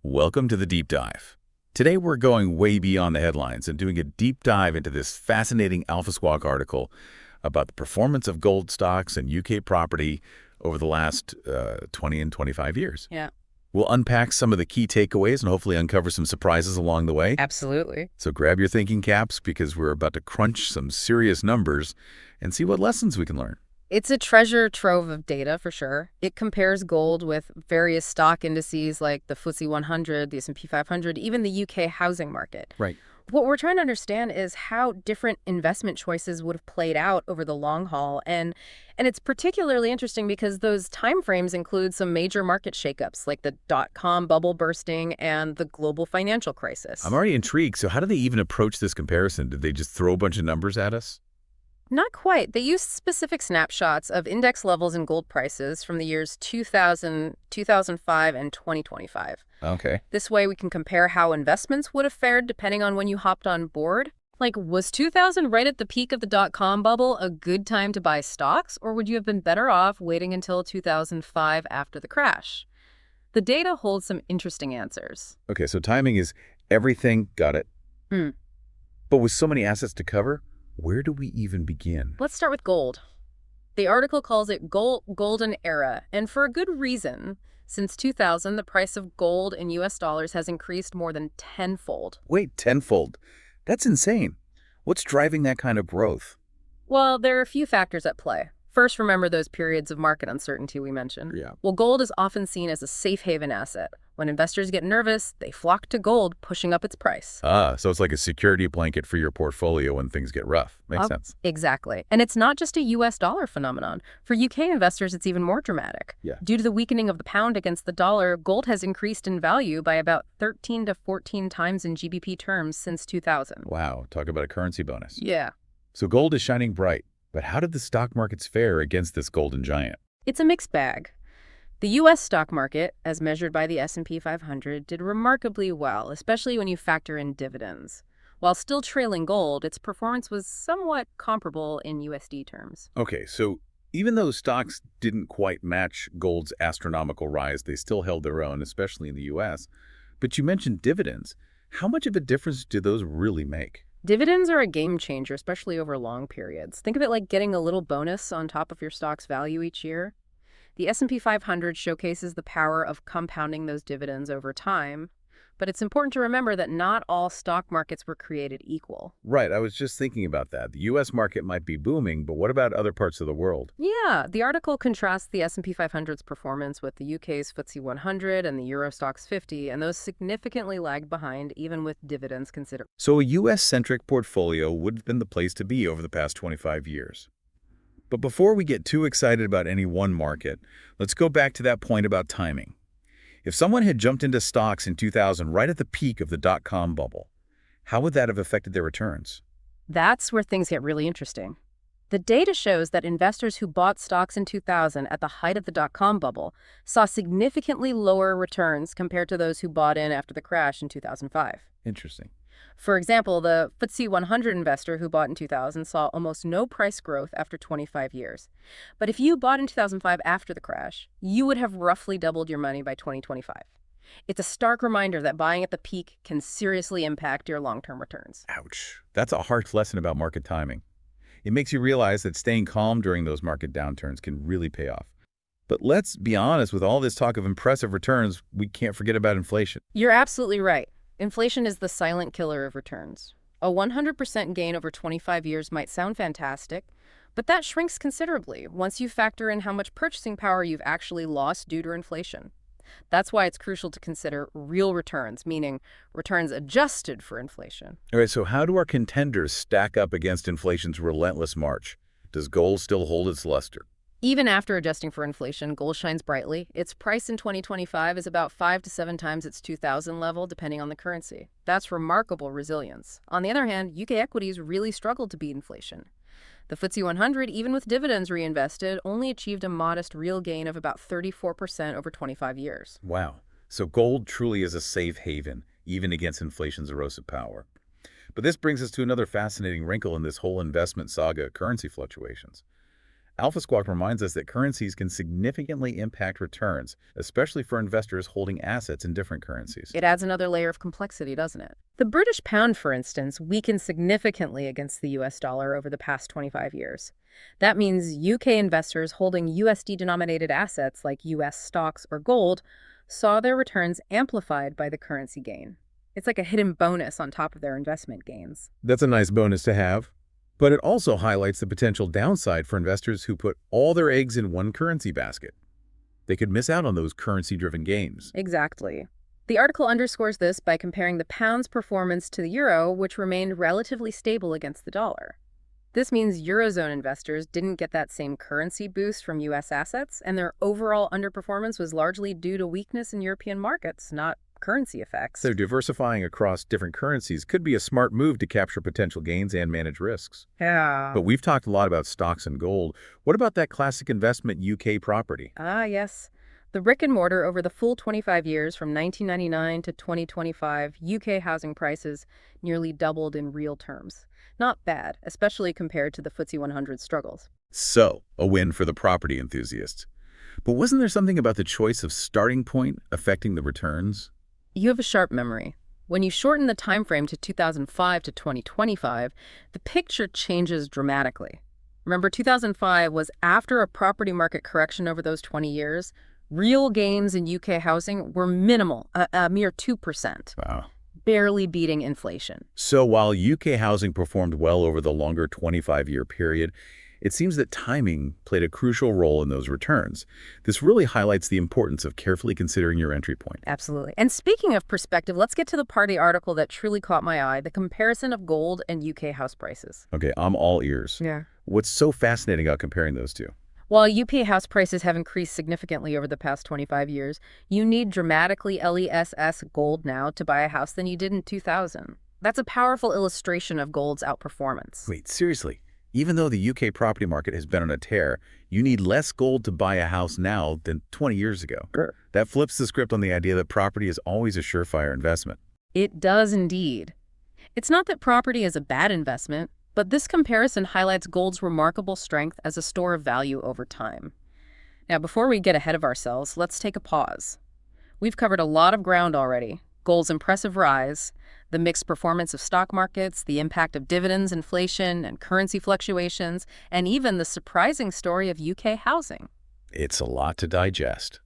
Welcome to the Deep Dive. Today we're going way beyond the headlines and doing a deep dive into this fascinating AlphaSquawk article about the performance of gold stocks and UK property over the last 20 and 25 years. Yeah, We'll unpack some of the key takeaways and hopefully uncover some surprises along the way. absolutely. So grab your thinking caps because we're about to crunch some serious numbers and see what lessons we can learn. It's a treasure trove of data for sure. It compares gold with various stock indices like the FTSE 100, the S&P 500, even the UK housing market. Right. What we're trying to understand is how different investment choices would have played out over the long haul. And it's particularly interesting because those timeframes include some major market shakeups like the dot-com bubble bursting and the global financial crisis. I'm already intrigued. So how do they even approach this comparison? Did they just throw a bunch of numbers at us? Not quite. They used specific snapshots of index levels and gold prices from the years 2000, 2005, and 2025. Okay. This way we can compare how investments would have fared depending on when you hopped on board. Like, was 2000 right at the peak of the dot-com bubble a good time to buy stocks, or would you have been better off waiting until 2005 after the crash? The data holds some interesting answers. Okay, so timing is everything. Got it. Hmm. But with so many assets to cover, where do we even begin? Let's start with gold. The article calls it golden era, and for a good reason. Since 2000, the price of gold in US dollars has increased more than tenfold. Wait, tenfold. That's insane. What's driving that kind of growth? Well, there are a few factors at play. First, remember those periods of market uncertainty we mentioned. Yeah. Well, gold is often seen as a safe haven asset. When investors get nervous, they flock to gold, pushing up its price. So it's like a security blanket for your portfolio when things get rough. Makes sense. Exactly. And it's not just a US dollar phenomenon. For UK investors, it's even more dramatic. Yeah. Due to the weakening of the pound against the dollar, gold has increased in value by about 13 to 14 times in GBP terms since 2000. Wow, talk about a currency bonus. Yeah. So gold is shining bright, but how did the stock markets fare against this golden giant? It's a mixed bag. The U.S. stock market, as measured by the S&P 500, did remarkably well, especially when you factor in dividends. While still trailing gold, its performance was somewhat comparable in USD terms. Okay, so even though stocks didn't quite match gold's astronomical rise, they still held their own, especially in the U.S. But you mentioned dividends. How much of a difference do those really make? Dividends are a game changer, especially over long periods. Think of it like getting a little bonus on top of your stock's value each year. The S&P 500 showcases the power of compounding those dividends over time, but it's important to remember that not all stock markets were created equal. Right, I was just thinking about that. The U.S. market might be booming, but what about other parts of the world? Yeah, the article contrasts the S&P 500's performance with the UK's FTSE 100 and the Euro Stoxx 50, and those significantly lagged behind even with dividends considered. So a U.S.-centric portfolio would have been the place to be over the past 25 years. But before we get too excited about any one market, let's go back to that point about timing. If someone had jumped into stocks in 2000 right at the peak of the dot-com bubble, how would that have affected their returns? That's where things get really interesting. The data shows that investors who bought stocks in 2000 at the height of the dot-com bubble saw significantly lower returns compared to those who bought in after the crash in 2005. Interesting. For example, the FTSE 100 investor who bought in 2000 saw almost no price growth after 25 years. But if you bought in 2005 after the crash, you would have roughly doubled your money by 2025. It's a stark reminder that buying at the peak can seriously impact your long-term returns. Ouch. That's a harsh lesson about market timing. It makes you realize that staying calm during those market downturns can really pay off. But let's be honest, with all this talk of impressive returns, we can't forget about inflation. You're absolutely right. Inflation is the silent killer of returns. A 100% gain over 25 years might sound fantastic, but that shrinks considerably once you factor in how much purchasing power you've actually lost due to inflation. That's why it's crucial to consider real returns, meaning returns adjusted for inflation. All right, so how do our contenders stack up against inflation's relentless march? Does gold still hold its luster? Even after adjusting for inflation, gold shines brightly. Its price in 2025 is about 5 to 7 times its 2000 level, depending on the currency. That's remarkable resilience. On the other hand, UK equities really struggled to beat inflation. The FTSE 100, even with dividends reinvested, only achieved a modest real gain of about 34% over 25 years. Wow. So gold truly is a safe haven, even against inflation's erosive power. But this brings us to another fascinating wrinkle in this whole investment saga, currency fluctuations. AlphaSquawk reminds us that currencies can significantly impact returns, especially for investors holding assets in different currencies. It adds another layer of complexity, doesn't it? The British pound, for instance, weakened significantly against the US dollar over the past 25 years. That means UK investors holding USD-denominated assets like US stocks or gold saw their returns amplified by the currency gain. It's like a hidden bonus on top of their investment gains. That's a nice bonus to have. But it also highlights the potential downside for investors who put all their eggs in one currency basket. They could miss out on those currency-driven gains. Exactly. The article underscores this by comparing the pound's performance to the euro, which remained relatively stable against the dollar. This means Eurozone investors didn't get that same currency boost from US assets, and their overall underperformance was largely due to weakness in European markets, not currency effects. So diversifying across different currencies could be a smart move to capture potential gains and manage risks. Yeah. But we've talked a lot about stocks and gold. What about that classic investment UK property? Ah, yes. The brick and mortar over the full 25 years from 1999 to 2025, UK housing prices nearly doubled in real terms. Not bad, especially compared to the FTSE 100 struggles. So, a win for the property enthusiasts. But wasn't there something about the choice of starting point affecting the returns? You have a sharp memory. When you shorten the time frame to 2005 to 2025, the picture changes dramatically. Remember, 2005 was after a property market correction over those 20 years. Real gains in UK housing were minimal, a mere 2%. Wow. Barely beating inflation. So while UK housing performed well over the longer 25-year period, it seems that timing played a crucial role in those returns. This really highlights the importance of carefully considering your entry point. Absolutely. And speaking of perspective, let's get to the part of the article that truly caught my eye, the comparison of gold and UK house prices. Okay, I'm all ears. Yeah. What's so fascinating about comparing those two? While UK house prices have increased significantly over the past 25 years, you need dramatically less gold now to buy a house than you did in 2000. That's a powerful illustration of gold's outperformance. Wait, seriously? Even though the UK property market has been on a tear, you need less gold to buy a house now than 20 years ago. Sure. That flips the script on the idea that property is always a surefire investment. It does indeed. It's not that property is a bad investment, but this comparison highlights gold's remarkable strength as a store of value over time. Now, before we get ahead of ourselves, let's take a pause. We've covered a lot of ground already. Gold's impressive rise, the mixed performance of stock markets, the impact of dividends, inflation, and currency fluctuations, and even the surprising story of UK housing. It's a lot to digest.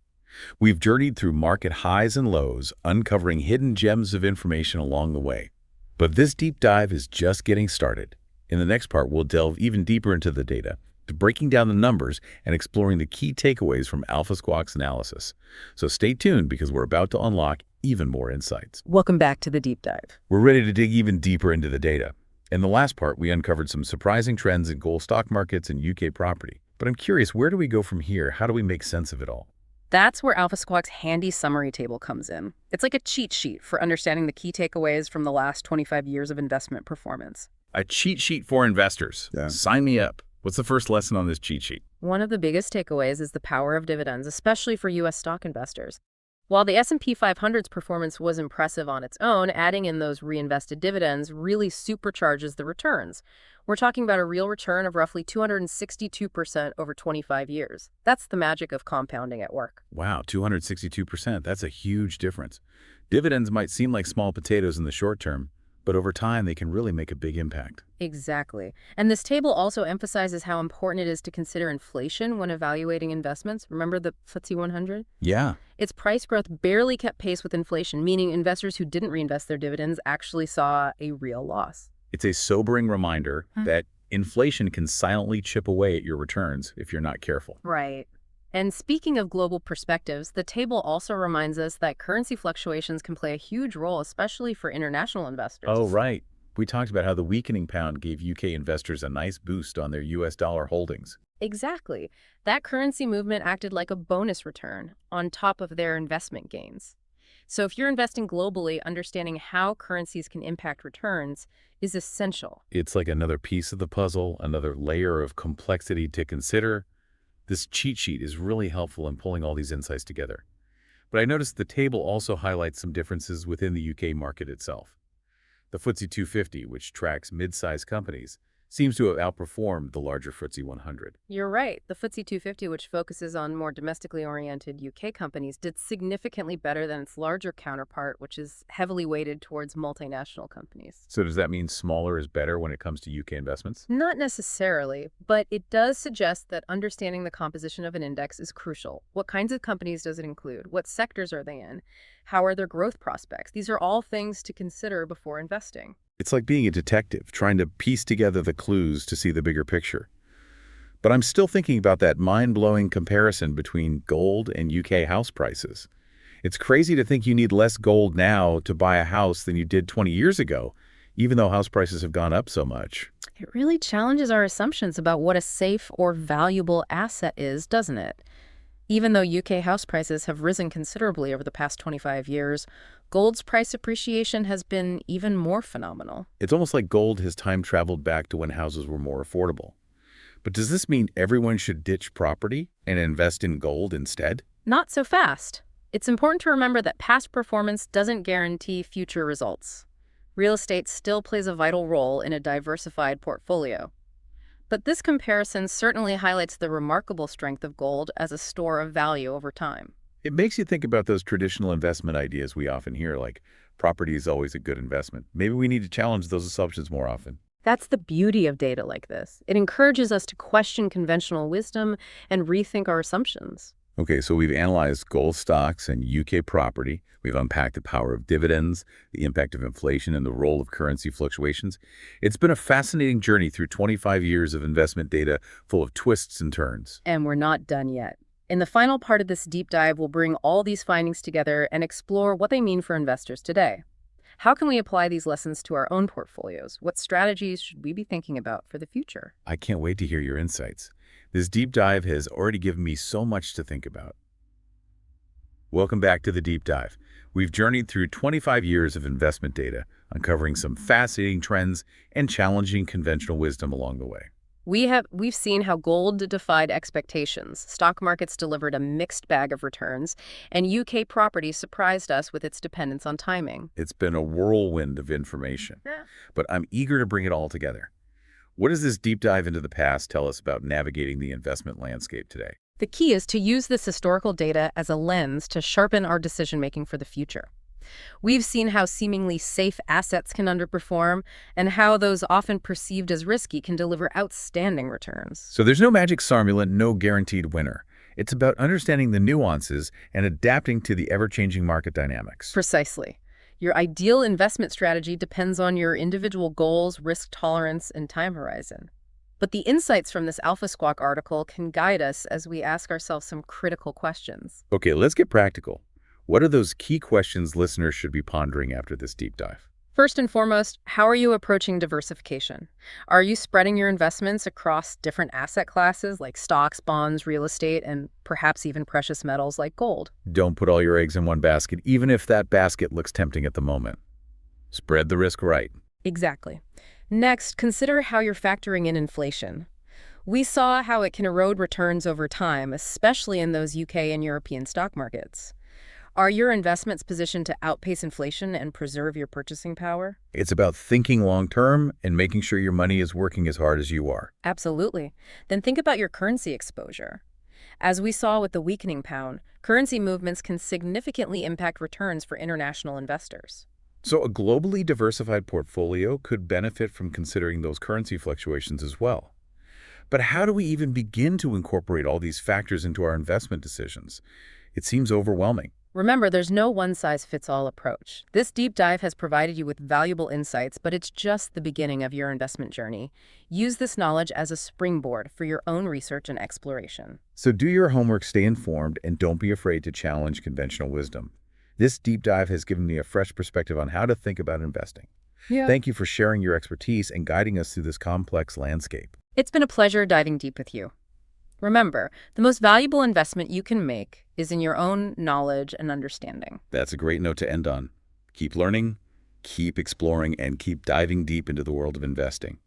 We've journeyed through market highs and lows, uncovering hidden gems of information along the way. But this deep dive is just getting started. In the next part, we'll delve even deeper into the data, to breaking down the numbers and exploring the key takeaways from AlphaSquawk's analysis. So stay tuned because we're about to unlock even more insights. Welcome back to the deep dive. We're ready to dig even deeper into the data. In the last part, we uncovered some surprising trends in gold stock markets and UK property. But I'm curious, where do we go from here? How do we make sense of it all? That's where AlphaSquawk's handy summary table comes in. It's like a cheat sheet for understanding the key takeaways from the last 25 years of investment performance. A cheat sheet for investors. Yeah. Sign me up. What's the first lesson on this cheat sheet? One of the biggest takeaways is the power of dividends, especially for U.S. stock investors. While the S&P 500's performance was impressive on its own, adding in those reinvested dividends really supercharges the returns. We're talking about a real return of roughly 262% over 25 years. That's the magic of compounding at work. Wow, 262%. That's a huge difference. Dividends might seem like small potatoes in the short term, but over time they can really make a big impact. Exactly. And this table also emphasizes how important it is to consider inflation when evaluating investments. Remember the FTSE 100? Yeah. Its price growth barely kept pace with inflation, meaning investors who didn't reinvest their dividends actually saw a real loss. It's a sobering reminder that inflation can silently chip away at your returns if you're not careful. Right. And speaking of global perspectives, the table also reminds us that currency fluctuations can play a huge role, especially for international investors. Oh, right. We talked about how the weakening pound gave UK investors a nice boost on their US dollar holdings. Exactly. That currency movement acted like a bonus return on top of their investment gains. So if you're investing globally, understanding how currencies can impact returns is essential. It's like another piece of the puzzle, another layer of complexity to consider. This cheat sheet is really helpful in pulling all these insights together. But I noticed the table also highlights some differences within the UK market itself. The FTSE 250, which tracks mid-sized companies, seems to have outperformed the larger FTSE 100. You're right. The FTSE 250, which focuses on more domestically oriented UK companies, did significantly better than its larger counterpart, which is heavily weighted towards multinational companies. So does that mean smaller is better when it comes to UK investments? Not necessarily, but it does suggest that understanding the composition of an index is crucial. What kinds of companies does it include? What sectors are they in? How are their growth prospects? These are all things to consider before investing. It's like being a detective, trying to piece together the clues to see the bigger picture. But I'm still thinking about that mind-blowing comparison between gold and UK house prices. It's crazy to think you need less gold now to buy a house than you did 20 years ago, even though house prices have gone up so much. It really challenges our assumptions about what a safe or valuable asset is, doesn't it? Even though UK house prices have risen considerably over the past 25 years, gold's price appreciation has been even more phenomenal. It's almost like gold has time-traveled back to when houses were more affordable. But does this mean everyone should ditch property and invest in gold instead? Not so fast. It's important to remember that past performance doesn't guarantee future results. Real estate still plays a vital role in a diversified portfolio. But this comparison certainly highlights the remarkable strength of gold as a store of value over time. It makes you think about those traditional investment ideas we often hear, like property is always a good investment. Maybe we need to challenge those assumptions more often. That's the beauty of data like this. It encourages us to question conventional wisdom and rethink our assumptions. Okay, so we've analyzed gold stocks and UK property. We've unpacked the power of dividends, the impact of inflation, and the role of currency fluctuations. It's been a fascinating journey through 25 years of investment data full of twists and turns. And we're not done yet. In the final part of this deep dive, we'll bring all these findings together and explore what they mean for investors today. How can we apply these lessons to our own portfolios? What strategies should we be thinking about for the future? I can't wait to hear your insights. This deep dive has already given me so much to think about. Welcome back to the deep dive. We've journeyed through 25 years of investment data, uncovering some fascinating trends and challenging conventional wisdom along the way. We've seen how gold defied expectations, stock markets delivered a mixed bag of returns, and UK property surprised us with its dependence on timing. It's been a whirlwind of information, but I'm eager to bring it all together. What does this deep dive into the past tell us about navigating the investment landscape today? The key is to use this historical data as a lens to sharpen our decision-making for the future. We've seen how seemingly safe assets can underperform and how those often perceived as risky can deliver outstanding returns. So there's no magic formula, no guaranteed winner. It's about understanding the nuances and adapting to the ever-changing market dynamics. Precisely. Your ideal investment strategy depends on your individual goals, risk tolerance, and time horizon. But the insights from this AlphaSquawk article can guide us as we ask ourselves some critical questions. Okay, let's get practical. What are those key questions listeners should be pondering after this deep dive? First and foremost, how are you approaching diversification? Are you spreading your investments across different asset classes like stocks, bonds, real estate, and perhaps even precious metals like gold? Don't put all your eggs in one basket, even if that basket looks tempting at the moment. Spread the risk right. Exactly. Next, consider how you're factoring in inflation. We saw how it can erode returns over time, especially in those UK and European stock markets. Are your investments positioned to outpace inflation and preserve your purchasing power? It's about thinking long-term and making sure your money is working as hard as you are. Absolutely. Then think about your currency exposure. As we saw with the weakening pound, currency movements can significantly impact returns for international investors. So a globally diversified portfolio could benefit from considering those currency fluctuations as well. But how do we even begin to incorporate all these factors into our investment decisions? It seems overwhelming. Remember, there's no one-size-fits-all approach. This deep dive has provided you with valuable insights, but it's just the beginning of your investment journey. Use this knowledge as a springboard for your own research and exploration. So do your homework, stay informed, and don't be afraid to challenge conventional wisdom. This deep dive has given me a fresh perspective on how to think about investing. Thank you for sharing your expertise and guiding us through this complex landscape. It's been a pleasure diving deep with you. Remember, the most valuable investment you can make is in your own knowledge and understanding. That's a great note to end on. Keep learning, keep exploring, and keep diving deep into the world of investing.